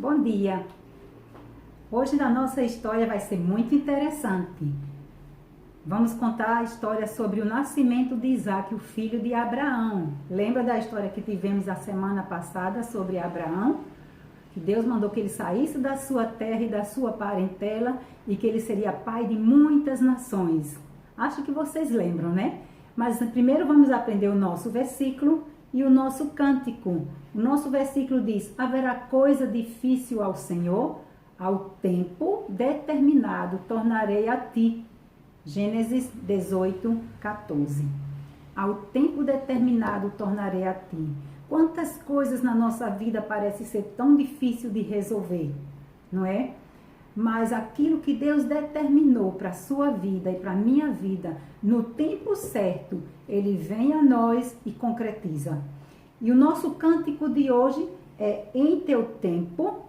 Bom dia! Hoje a nossa história vai ser muito interessante. Vamos contar a história sobre o nascimento de Isaac, o filho de Abraão. Lembra da história que tivemos a semana passada sobre Abraão? Que Deus mandou que ele saísse da sua terra e da sua parentela e que ele seria pai de muitas nações. Acho que vocês lembram, né? Mas primeiro vamos aprender o nosso versículo e o nosso cântico. O nosso versículo diz: haverá coisa difícil ao Senhor, ao tempo determinado tornarei a ti. Gênesis 18, 14. Ao tempo determinado tornarei a ti. Quantas coisas na nossa vida parece ser tão difícil de resolver, não é? Mas aquilo que Deus determinou para a sua vida e para a minha vida, no tempo certo, Ele vem a nós e concretiza. E o nosso cântico de hoje é Em Teu Tempo.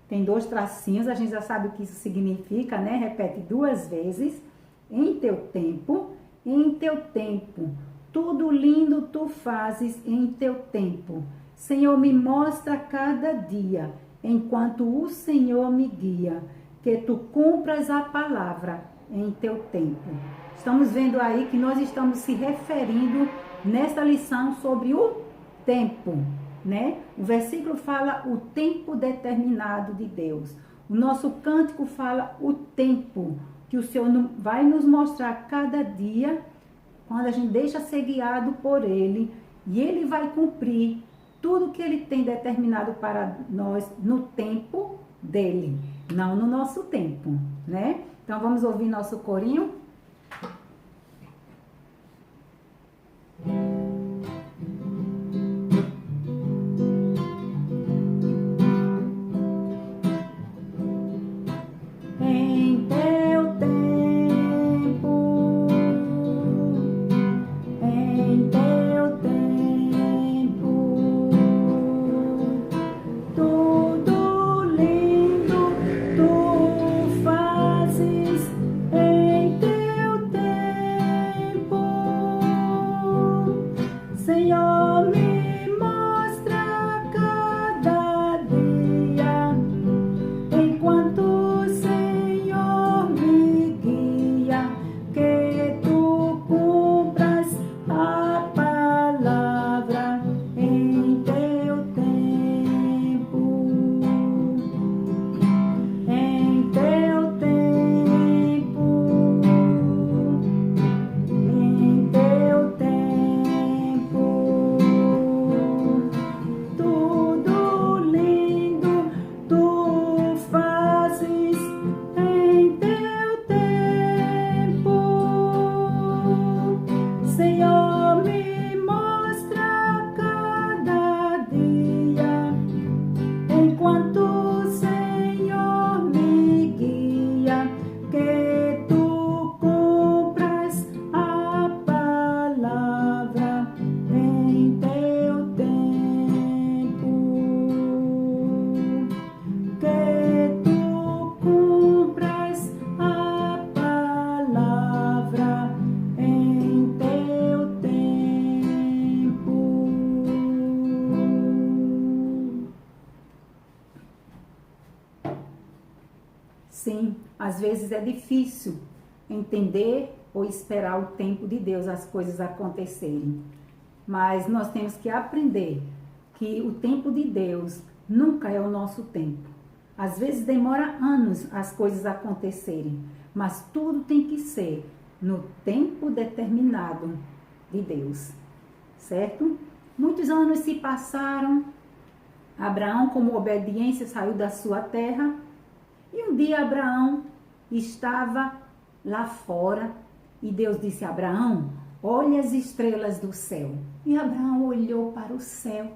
Tem 2 tracinhos, a gente já sabe o que isso significa, né? Repete 2 vezes. Em Teu Tempo, em Teu tempo. Tudo lindo tu fazes em Teu tempo. Senhor, me mostra cada dia, enquanto o Senhor me guia, que Tu cumpras a palavra em Teu tempo. Estamos vendo aí que nós estamos se referindo nesta lição sobre o tempo, né? O versículo fala o tempo determinado de Deus. O nosso cântico fala o tempo que o Senhor vai nos mostrar cada dia, quando a gente deixa ser guiado por Ele, e Ele vai cumprir tudo que Ele tem determinado para nós no tempo dEle, não no nosso tempo, né? Então vamos ouvir nosso corinho? Sim, às vezes é difícil entender ou esperar o tempo de Deus, as coisas acontecerem. Mas nós temos que aprender que o tempo de Deus nunca é o nosso tempo. Às vezes demora anos as coisas acontecerem, mas tudo tem que ser no tempo determinado de Deus, certo? Muitos anos se passaram, Abraão, como obediência, saiu da sua terra. E um dia Abraão estava lá fora e Deus disse a Abraão: olha as estrelas do céu. E Abraão olhou para o céu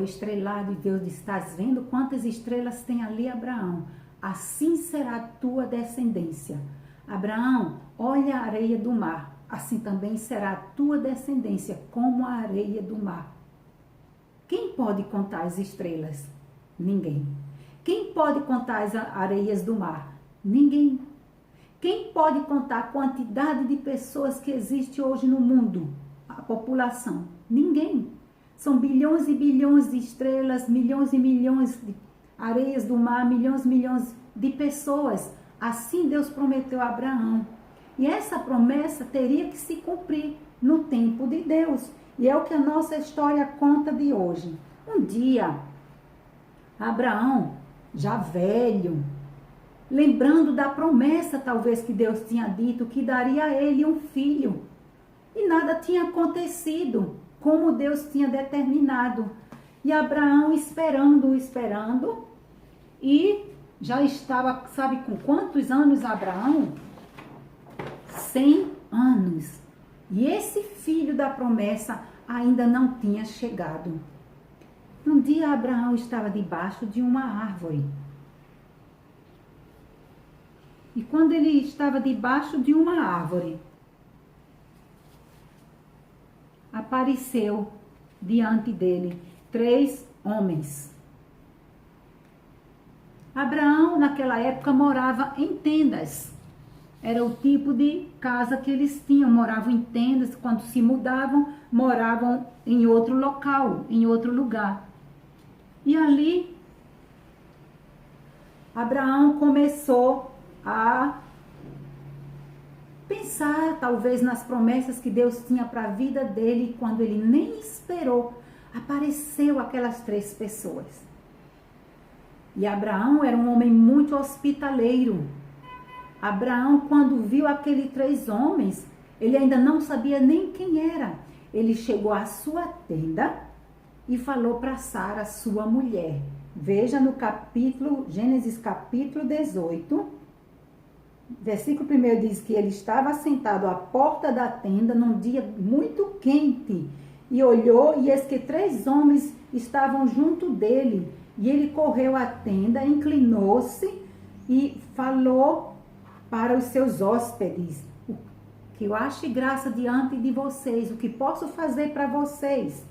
estrelado, e Deus disse: estás vendo quantas estrelas tem ali, Abraão? Assim será a tua descendência. Abraão, olha a areia do mar, assim também será a tua descendência como a areia do mar. Quem pode contar as estrelas? Ninguém. Quem pode contar as areias do mar? Ninguém. Quem pode contar a quantidade de pessoas que existe hoje no mundo? A população? Ninguém. São bilhões e bilhões de estrelas, milhões e milhões areias do mar, milhões de pessoas. Assim Deus prometeu a Abraão. E essa promessa teria que se cumprir no tempo de Deus. E é o que a nossa história conta de hoje. Um dia, Abraão, já velho, lembrando da promessa talvez que Deus tinha dito que daria a ele um filho. E nada tinha acontecido como Deus tinha determinado. E Abraão esperando, e já estava, sabe com quantos anos Abraão? 100 anos. E esse filho da promessa ainda não tinha chegado. Um dia Abraão estava debaixo de uma árvore. E quando ele estava debaixo de uma árvore, apareceu diante dele 3 homens. Abraão, naquela época, morava em tendas. Era o tipo de casa que eles tinham. Moravam em tendas, quando se mudavam, moravam em outro local, em outro lugar. E ali, Abraão começou a pensar, talvez, nas promessas que Deus tinha para a vida dele. Quando ele nem esperou, apareceu aquelas 3 pessoas. E Abraão era um homem muito hospitaleiro. Abraão, quando viu aqueles 3 homens, ele ainda não sabia nem quem era. Ele chegou à sua tenda e falou para Sara, sua mulher. Veja no Gênesis capítulo 18, versículo 1 diz que ele estava sentado à porta da tenda num dia muito quente e olhou, e eis que 3 homens estavam junto dele. E ele correu à tenda, inclinou-se e falou para os seus hóspedes: que eu ache graça diante de vocês, o que posso fazer para vocês?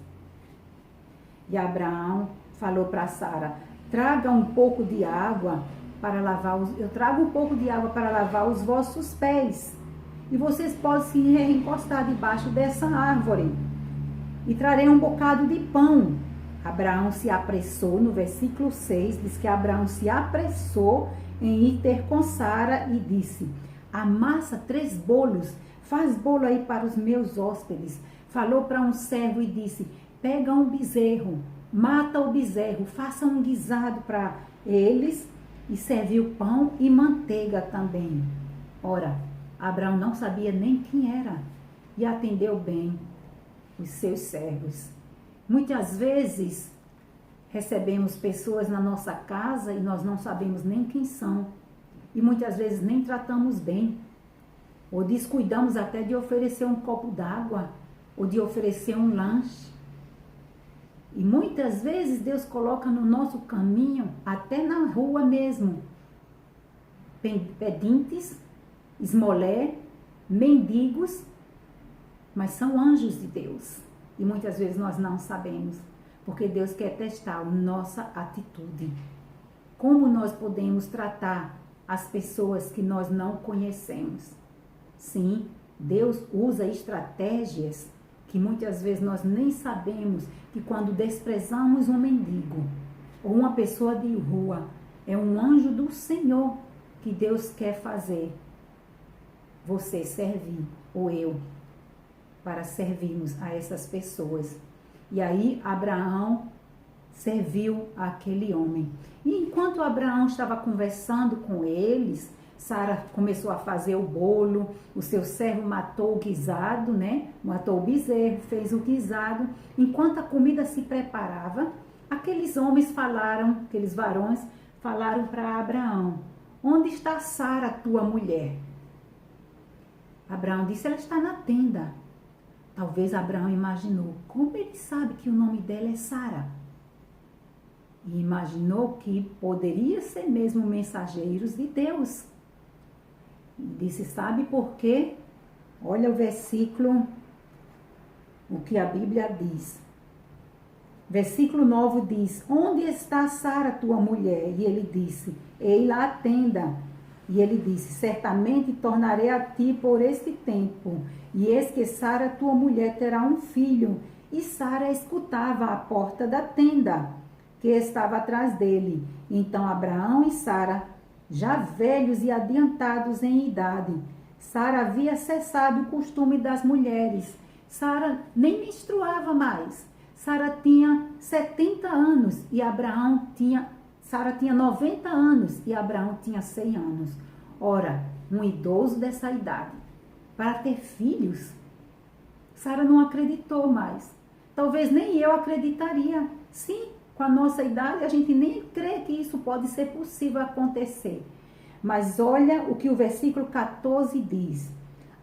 E Abraão falou para Sara: traga um pouco de água para lavar eu trago um pouco de água para lavar os vossos pés, e vocês podem se encostar debaixo dessa árvore, e trarei um bocado de pão. Abraão se apressou, no versículo 6, diz que Abraão se apressou em ir ter com Sara e disse: amassa 3 bolos, faz bolo aí para os meus hóspedes. Falou para um servo e disse: pega um bezerro, mata o bezerro, faça um guisado para eles, e serviu pão e manteiga também. Ora, Abraão não sabia nem quem era e atendeu bem os seus servos. Muitas vezes recebemos pessoas na nossa casa e nós não sabemos nem quem são. E muitas vezes nem tratamos bem. Ou descuidamos até de oferecer um copo d'água, ou de oferecer um lanche. E muitas vezes Deus coloca no nosso caminho, até na rua mesmo, pedintes, esmolé, mendigos, mas são anjos de Deus. E muitas vezes nós não sabemos, porque Deus quer testar a nossa atitude. Como nós podemos tratar as pessoas que nós não conhecemos? Sim, Deus usa estratégias que muitas vezes nós nem sabemos, que quando desprezamos um mendigo ou uma pessoa de rua, é um anjo do Senhor que Deus quer fazer você servir, ou eu, para servirmos a essas pessoas. E aí Abraão serviu aquele homem. E enquanto Abraão estava conversando com eles, Sara começou a fazer o bolo, o seu servo matou o guisado, né? Matou o bezerro, fez o guisado. Enquanto a comida se preparava, aqueles homens falaram, aqueles varões falaram para Abraão: onde está Sara, tua mulher? Abraão disse: ela está na tenda. Talvez Abraão imaginou: como ele sabe que o nome dela é Sara? E imaginou que poderia ser mesmo mensageiros de Deus. E disse: sabe por quê? Olha o versículo, o que a Bíblia diz. Versículo 9 diz: onde está Sara, tua mulher? E ele disse: ei lá a tenda. E ele disse: certamente tornarei a ti por este tempo, e eis que Sara, tua mulher, terá um filho. E Sara escutava à porta da tenda. que estava atrás dele. Então Abraão e Sara, já velhos e adiantados em idade, Sara havia cessado o costume das mulheres. Sara nem menstruava mais. Sara tinha 70 anos e Sara tinha 90 anos e Abraão tinha 100 anos. Ora, um idoso dessa idade, para ter filhos, Sara não acreditou mais. Talvez nem eu acreditaria. Sim, com a nossa idade, a gente nem crê que isso pode ser possível acontecer. Mas olha o que o versículo 14 diz.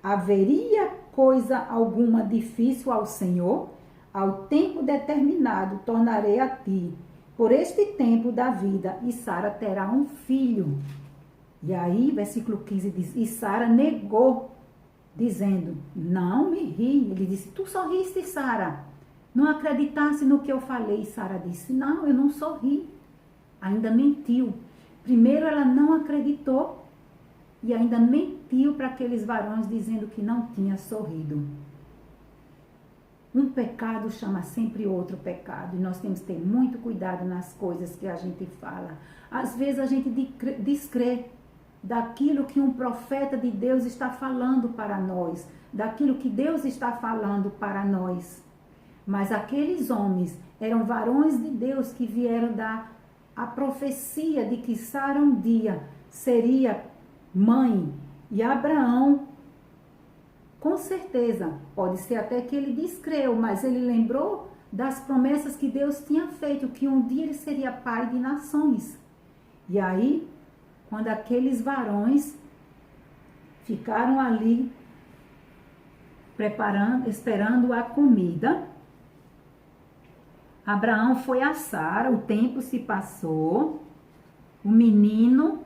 Haveria coisa alguma difícil ao Senhor? Ao tempo determinado tornarei a ti, por este tempo da vida, e Sara terá um filho. E aí, versículo 15 diz, e Sara negou, dizendo, não me ri. Ele disse, tu sorriste, Sara. Não acreditasse no que eu falei. Sara disse, não, eu não sorri. Ainda mentiu. Primeiro ela não acreditou e ainda mentiu para aqueles varões dizendo que não tinha sorrido. Um pecado chama sempre outro pecado e nós temos que ter muito cuidado nas coisas que a gente fala. Às vezes a gente descrê daquilo que um profeta de Deus está falando para nós, daquilo que Deus está falando para nós. Mas aqueles homens eram varões de Deus que vieram dar a profecia de que Sara um dia seria mãe. E Abraão, com certeza, pode ser até que ele descreu, mas ele lembrou das promessas que Deus tinha feito, que um dia ele seria pai de nações. E aí, quando aqueles varões ficaram ali esperando a comida, Abraão foi a Sara, o tempo se passou, o menino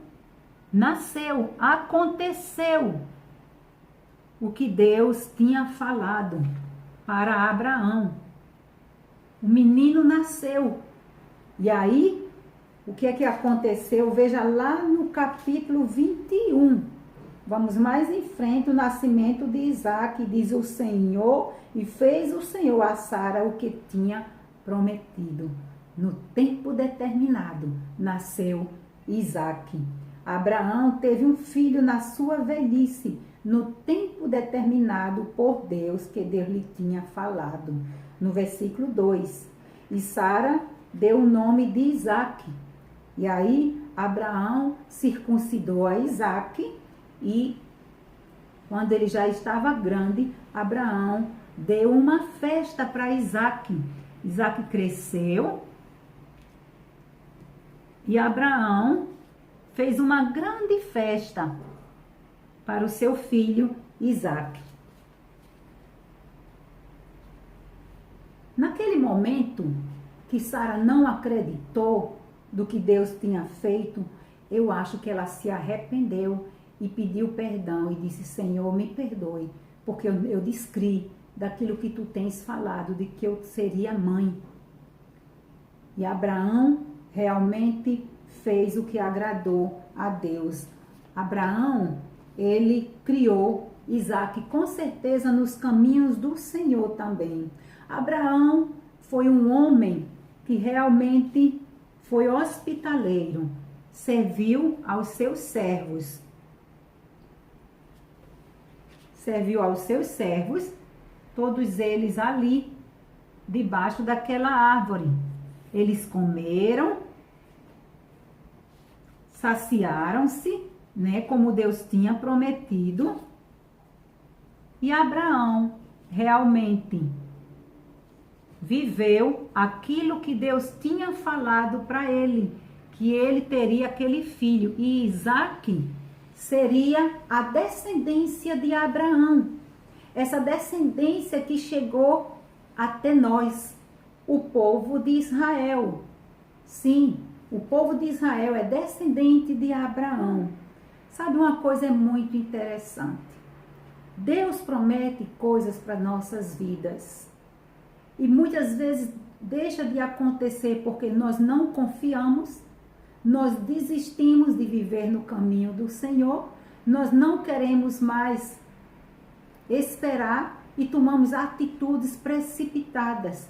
nasceu, aconteceu o que Deus tinha falado para Abraão. O menino nasceu. E aí, o que é que aconteceu? Veja lá no capítulo 21. Vamos mais em frente, o nascimento de Isaque, diz o Senhor, e fez o Senhor a Sara o que tinha prometido. No tempo determinado, nasceu Isaque. Abraão teve um filho na sua velhice, no tempo determinado por Deus, que Deus lhe tinha falado. No versículo 2. E Sara deu o nome de Isaque. E aí, Abraão circuncidou a Isaque e, quando ele já estava grande, Abraão deu uma festa para Isaque. Isaque cresceu e Abraão fez uma grande festa para o seu filho Isaque. Naquele momento que Sara não acreditou do que Deus tinha feito, eu acho que ela se arrependeu e pediu perdão e disse, Senhor, me perdoe, porque eu descri daquilo que tu tens falado, de que eu seria mãe. E Abraão realmente fez o que agradou a Deus. Abraão, ele criou Isaque, com certeza nos caminhos do Senhor também. Abraão foi um homem que realmente foi hospitaleiro, serviu aos seus servos. Serviu aos seus servos, todos eles ali, debaixo daquela árvore. Eles comeram, saciaram-se, né, como Deus tinha prometido. E Abraão realmente viveu aquilo que Deus tinha falado para ele, que ele teria aquele filho. E Isaque seria a descendência de Abraão. Essa descendência que chegou até nós, o povo de Israel. Sim, o povo de Israel é descendente de Abraão. Sabe, uma coisa é muito interessante. Deus promete coisas para nossas vidas. E muitas vezes deixa de acontecer porque nós não confiamos, nós desistimos de viver no caminho do Senhor, nós não queremos mais esperar e tomamos atitudes precipitadas.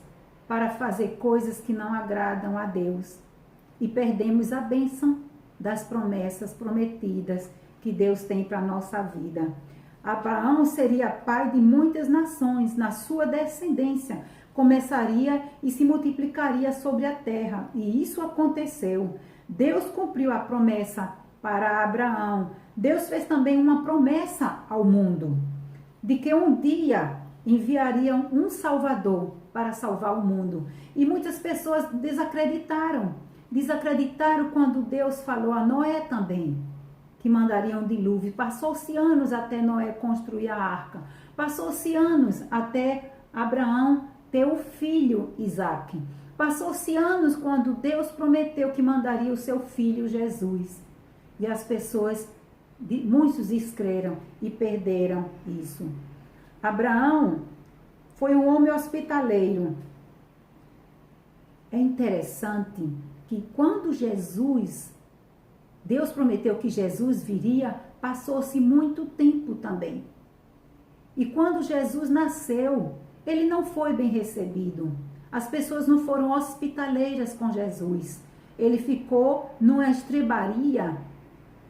para fazer coisas que não agradam a Deus. E perdemos a bênção das promessas prometidas que Deus tem para a nossa vida. Abraão seria pai de muitas nações, na sua descendência começaria e se multiplicaria sobre a terra. E isso aconteceu. Deus cumpriu a promessa para Abraão. Deus fez também uma promessa ao mundo, de que um dia enviaria um Salvador para salvar o mundo. E muitas pessoas desacreditaram quando Deus falou a Noé também, que mandaria um dilúvio. Passou-se anos até Noé construir a arca. Passou-se anos até Abraão ter o filho Isaque. Passou-se anos quando Deus prometeu que mandaria o seu filho Jesus. E as pessoas, muitos descreram e perderam isso. Abraão foi um homem hospitaleiro. É interessante que quando Deus prometeu que Jesus viria, passou-se muito tempo também. E quando Jesus nasceu, ele não foi bem recebido. As pessoas não foram hospitaleiras com Jesus. Ele ficou numa estrebaria,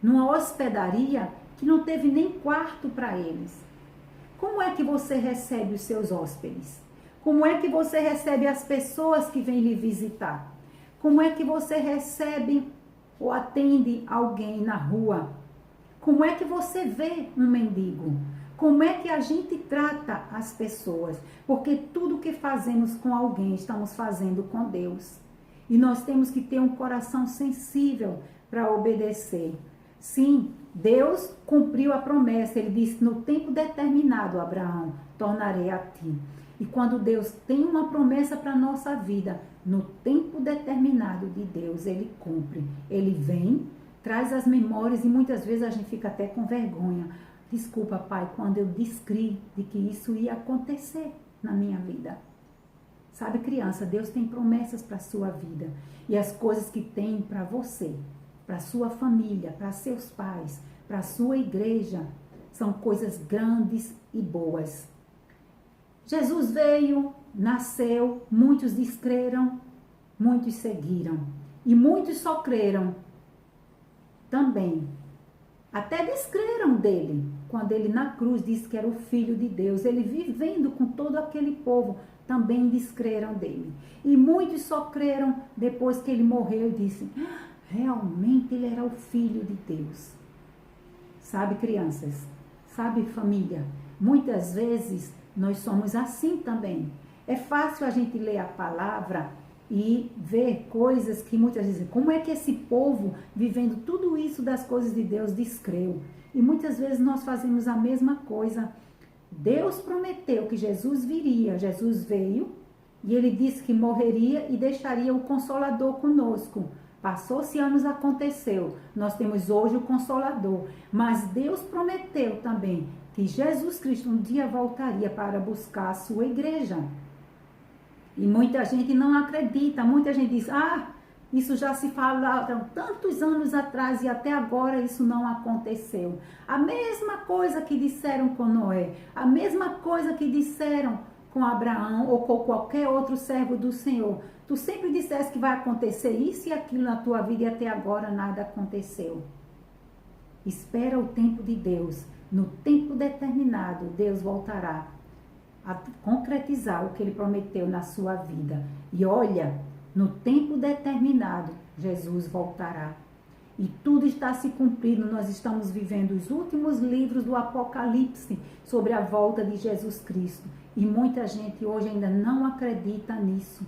numa hospedaria, que não teve nem quarto para eles. Como é que você recebe os seus hóspedes? Como é que você recebe as pessoas que vêm lhe visitar? Como é que você recebe ou atende alguém na rua? Como é que você vê um mendigo? Como é que a gente trata as pessoas? Porque tudo que fazemos com alguém, estamos fazendo com Deus. E nós temos que ter um coração sensível para obedecer. Sim, Deus cumpriu a promessa. Ele disse, no tempo determinado, Abraão, tornarei a ti. E quando Deus tem uma promessa para a nossa vida, no tempo determinado de Deus, Ele cumpre. Ele vem, traz as memórias e muitas vezes a gente fica até com vergonha. Desculpa, Pai, quando eu descrevi de que isso ia acontecer na minha vida. Sabe, criança, Deus tem promessas para a sua vida. E as coisas que tem para você, para sua família, para seus pais, para a sua igreja, são coisas grandes e boas. Jesus veio, nasceu, muitos descreram, muitos seguiram. E muitos só creram também. Até descreram dele, quando ele na cruz disse que era o Filho de Deus. Ele vivendo com todo aquele povo, também descreram dele. E muitos só creram depois que ele morreu e disse, realmente ele era o Filho de Deus. Sabe, crianças? Sabe, família? Muitas vezes nós somos assim também. É fácil a gente ler a palavra e ver coisas que muitas vezes, como é que esse povo, vivendo tudo isso das coisas de Deus, descreu? E muitas vezes nós fazemos a mesma coisa. Deus prometeu que Jesus viria, Jesus veio, e ele disse que morreria e deixaria o Consolador conosco. Passou-se anos, aconteceu. Nós temos hoje o Consolador. Mas Deus prometeu também que Jesus Cristo um dia voltaria para buscar a sua igreja. E muita gente não acredita, muita gente diz, isso já se fala há tantos anos atrás e até agora isso não aconteceu. A mesma coisa que disseram com Noé, a mesma coisa que disseram com Abraão ou com qualquer outro servo do Senhor. Tu sempre disseste que vai acontecer isso e aquilo na tua vida e até agora nada aconteceu. Espera o tempo de Deus. No tempo determinado, Deus voltará a concretizar o que Ele prometeu na sua vida. E olha, no tempo determinado, Jesus voltará. E tudo está se cumprindo. Nós estamos vivendo os últimos livros do Apocalipse sobre a volta de Jesus Cristo. E muita gente hoje ainda não acredita nisso.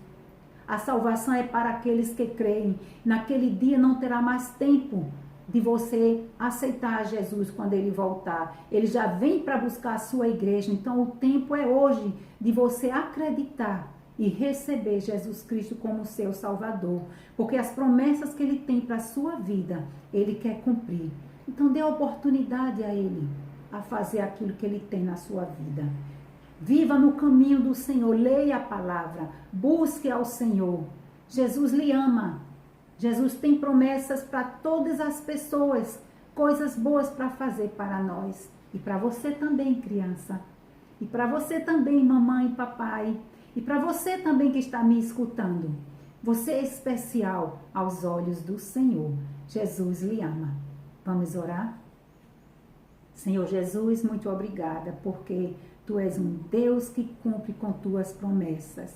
A salvação é para aqueles que creem. Naquele dia não terá mais tempo de você aceitar Jesus quando Ele voltar. Ele já vem para buscar a sua igreja. Então o tempo é hoje de você acreditar e receber Jesus Cristo como seu Salvador. Porque as promessas que Ele tem para a sua vida, Ele quer cumprir. Então dê oportunidade a Ele a fazer aquilo que Ele tem na sua vida. Viva no caminho do Senhor, leia a palavra, busque ao Senhor. Jesus lhe ama. Jesus tem promessas para todas as pessoas, coisas boas para fazer para nós. E para você também, criança. E para você também, mamãe e papai. E para você também que está me escutando, você é especial aos olhos do Senhor. Jesus lhe ama. Vamos orar? Senhor Jesus, muito obrigada, porque Tu és um Deus que cumpre com Tuas promessas.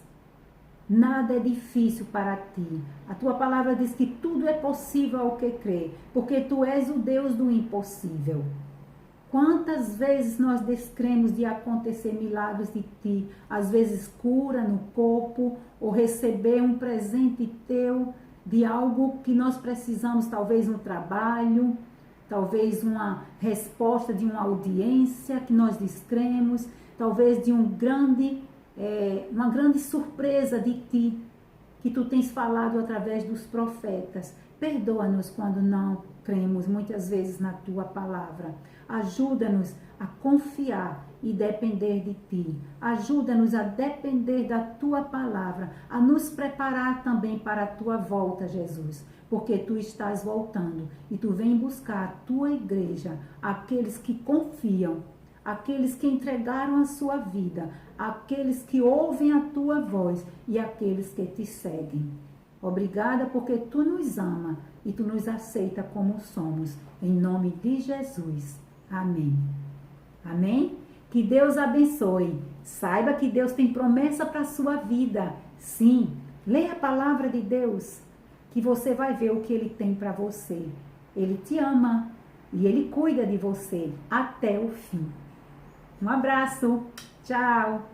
Nada é difícil para Ti. A Tua palavra diz que tudo é possível ao que crê, porque Tu és o Deus do impossível. Quantas vezes nós descremos de acontecer milagres de Ti, às vezes cura no corpo, ou receber um presente Teu de algo que nós precisamos, talvez no trabalho, talvez uma resposta de uma audiência que nós descremos, talvez de uma grande surpresa de Ti, que Tu tens falado através dos profetas. Perdoa-nos quando não cremos muitas vezes na Tua palavra. Ajuda-nos a confiar e depender de Ti. Ajuda-nos a depender da Tua palavra, a nos preparar também para a Tua volta, Jesus. Porque Tu estás voltando e Tu vem buscar a Tua igreja, aqueles que confiam, aqueles que entregaram a sua vida, aqueles que ouvem a Tua voz e aqueles que Te seguem. Obrigada porque Tu nos ama e Tu nos aceita como somos. Em nome de Jesus. Amém. Amém? Que Deus abençoe. Saiba que Deus tem promessa para a sua vida. Sim, leia a palavra de Deus, que você vai ver o que Ele tem para você. Ele te ama e Ele cuida de você até o fim. Um abraço. Tchau.